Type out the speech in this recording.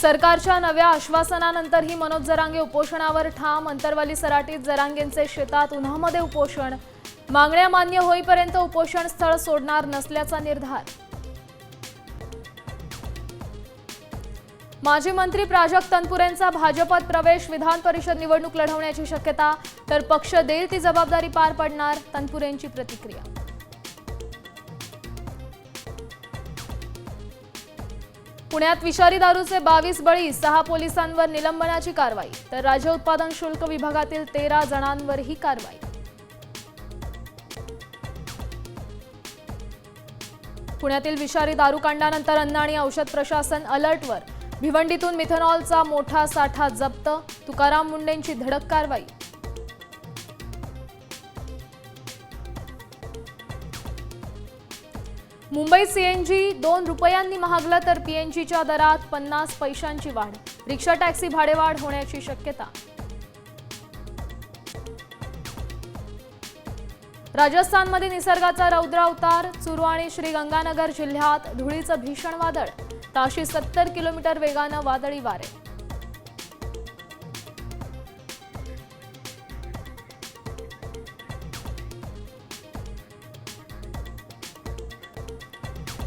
सरकारच्या नव्या आश्वासनानंतरही मनोज जरांगे उपोषणावर ठाम। अंतरवाली सराटीत जरांगेंचे शेतात उन्हामध्ये उपोषण। मागण्या मान्य होईपर्यंत उपोषण स्थळ सोडणार नसल्याचा निर्धार। माजी मंत्री प्राजक्त तनपुरेंचा भाजपात प्रवेश। विधान परिषद निवडणूक लढवण्याची शक्यता, तर पक्ष देईल ती जबाबदारी पार पडणार। तनपुरेंची प्रतिक्रिया। पुण्यात विषारी दारूचे 22 बळी, 6 पोलिसांवर निलंबनाची कारवाई, तर राज्य उत्पादन शुल्क विभागातील 13 जणांवरही कारवाई। पुण्यातील विषारी दारू कांडानंतर अन्न आणि औषध प्रशासन अलर्टवर। भिवंडीतून मिथेनॉलचा मोठा साठा जप्त, तुकाराम मुंडेंची धडक कारवाई। मुंबईत सीएनजी 2 रुपयांनी महागलं, तर पीएनजीच्या दरात 50 पैशांची वाढ। रिक्षा टॅक्सी भाडेवाढ होण्याची शक्यता। राजस्थानमध्ये निसर्गाचा रौद्र अवतार सुरू आणि श्रीगंगानगर जिल्ह्यात धुळीचं भीषण वादळ। ताशी 70 किलोमीटर वेगानं वादळी वारे।